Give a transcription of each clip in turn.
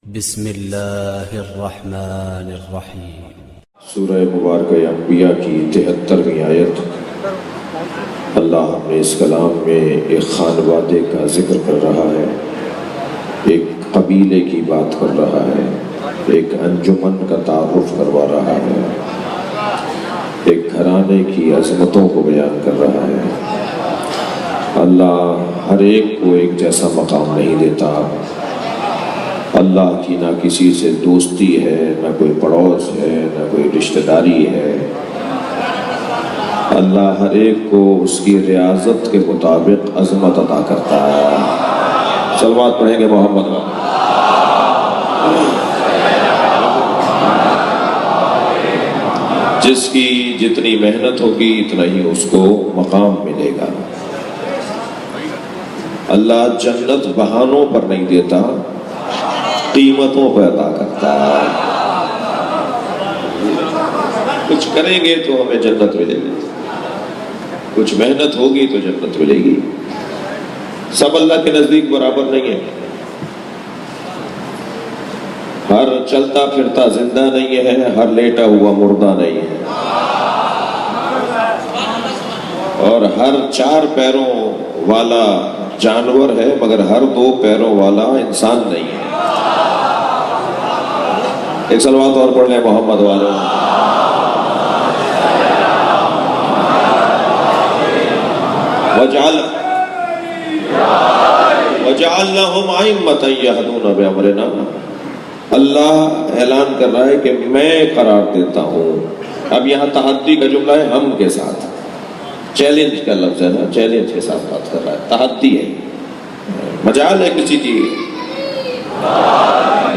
بسم اللہ الرحمن الرحیم۔ سورہ مبارکہ انبیاء کی 73ویں آیت۔ اللہ نے اس کلام میں ایک خانوادے کا ذکر کر رہا ہے، ایک قبیلے کی بات کر رہا ہے، ایک انجمن کا تعارف کروا رہا ہے، ایک گھرانے کی عظمتوں کو بیان کر رہا ہے۔ اللہ ہر ایک کو ایک جیسا مقام نہیں دیتا۔ اللہ کی نہ کسی سے دوستی ہے، نہ کوئی پڑوس ہے، نہ کوئی رشتہ داری ہے۔ اللہ ہر ایک کو اس کی ریاضت کے مطابق عظمت عطا کرتا ہے۔ صلوات پڑھیں گے محمد۔ جس کی جتنی محنت ہوگی اتنا ہی اس کو مقام ملے گا۔ اللہ جنت بہانوں پر نہیں دیتا، قیمتوں پر عطا کرتا ہے۔ کچھ کریں گے تو ہمیں جنت ملے گی، کچھ محنت ہوگی تو جنت ملے گی۔ سب اللہ کے نزدیک برابر نہیں ہے۔ ہر چلتا پھرتا زندہ نہیں ہے، ہر لیٹا ہوا مردہ نہیں ہے، اور ہر 4 پیروں والا جانور ہے مگر ہر 2 پیروں والا انسان نہیں ہے۔ ایک صلوات اور پڑھ لیں محمد والے۔ وَجَعَلْنَهُمْ أَئِمَّةً يَهْدُونَ بِأَمْرِنَا۔ اللہ اعلان کر رہا ہے کہ میں قرار دیتا ہوں۔ اب یہاں تحدی کا جملہ ہے، ہم کے ساتھ چیلنج کا لفظ ہے نا، چیلنج کے ساتھ بات کر رہا ہے، تحدی ہے۔ مجال ہے کسی کی،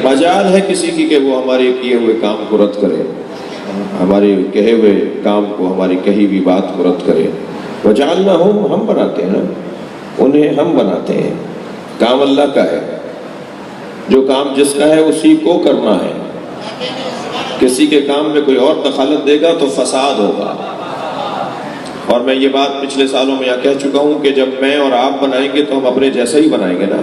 مجال ہے کسی کی کہ وہ ہمارے کیے ہوئے کام کو رد کرے، ہمارے کہے ہوئے کام کو، ہماری کہی ہوئی بات کو رد کرے۔ وجعلناہم، ہم بناتے ہیں، انہیں ہم بناتے ہیں۔ کام اللہ کا ہے، جو کام جس کا ہے اسی کو کرنا ہے۔ کسی کے کام میں کوئی اور دخالت دے گا تو فساد ہوگا۔ اور میں یہ بات پچھلے سالوں میں یہاں کہہ چکا ہوں کہ جب میں اور آپ بنائیں گے تو ہم اپنے جیسا ہی بنائیں گے نا۔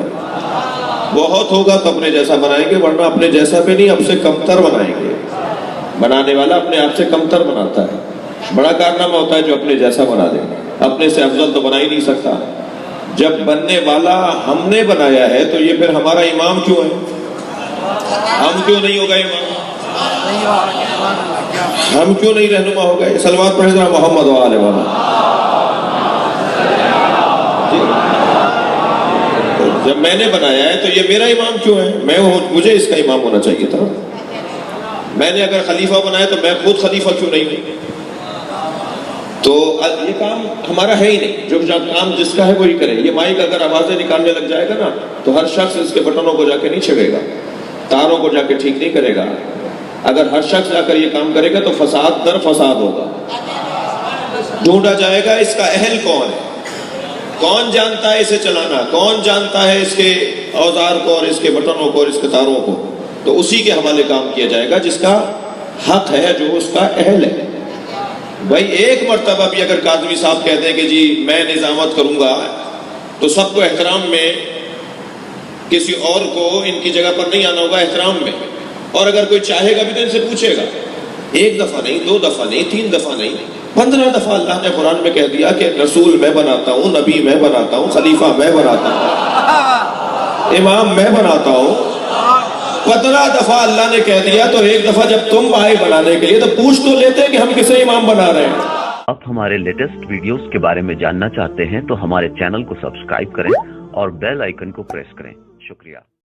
بہت ہوگا تو اپنے جیسا بنائیں گے، ورنہ اپنے جیسا بھی نہیں، اب سے کمتر بنائیں گے۔ بنانے والا اپنے آپ سے کمتر بناتا ہے۔ بڑا کارنامہ ہوتا ہے جو اپنے جیسا بنا دے، اپنے سے افضل تو بنا ہی نہیں سکتا۔ جب بننے والا ہم نے بنایا ہے تو یہ پھر ہمارا امام کیوں ہے؟ ہم کیوں نہیں ہوگا امام؟ ہم کیوں نہیں رہنما ہوگا؟ صلوات پڑھیں ذرا محمد وآلہ جب میں نے بنایا ہے تو یہ میرا امام کیوں ہے؟ مجھے اس کا امام ہونا چاہیے تھا۔ میں نے اگر خلیفہ بنایا تو میں خود خلیفہ کیوں نہیں ہوں؟ تو یہ کام ہمارا ہے ہی نہیں، جو کام جس کا ہے وہی کرے۔ یہ مائک اگر آوازیں نکالنے لگ جائے گا نا تو ہر شخص اس کے بٹنوں کو جا کے نہیں چھوڑے گا، تاروں کو جا کے ٹھیک نہیں کرے گا۔ اگر ہر شخص جا کر یہ کام کرے گا تو فساد در فساد ہوگا۔ ڈھونڈا جائے گا اس کا اہل کون ہے، کون جانتا ہے اسے چلانا، کون جانتا ہے اس کے اوزار کو اور اس کے بٹنوں کو اور اس کے تاروں کو، تو اسی کے حوالے کام کیا جائے گا جس کا حق ہے، جو اس کا اہل ہے۔ بھائی ایک مرتبہ بھی اگر کاظمی صاحب کہتے ہیں کہ جی میں نظامت کروں گا تو سب کو احترام میں، کسی اور کو ان کی جگہ پر نہیں آنا ہوگا احترام میں۔ اور اگر کوئی چاہے گا بھی تو ان سے پوچھے گا، 1 دفعہ نہیں، 2 دفعہ نہیں، 3 دفعہ نہیں، 15 دفعہ اللہ نے قرآن میں کہہ دیا کہ رسول میں بناتا ہوں، نبی میں بناتا ہوں، خلیفہ میں بناتا ہوں، امام میں بناتا ہوں۔ 15 دفعہ اللہ نے کہہ دیا تو 1 دفعہ جب تم آئے بنانے کے لیے تو پوچھ تو لیتے کہ ہم کسے امام بنا رہے ہیں۔ آپ ہمارے لیٹسٹ ویڈیوز کے بارے میں جاننا چاہتے ہیں تو ہمارے چینل کو سبسکرائب کریں اور بیل آئیکن کو پریس کریں۔ شکریہ۔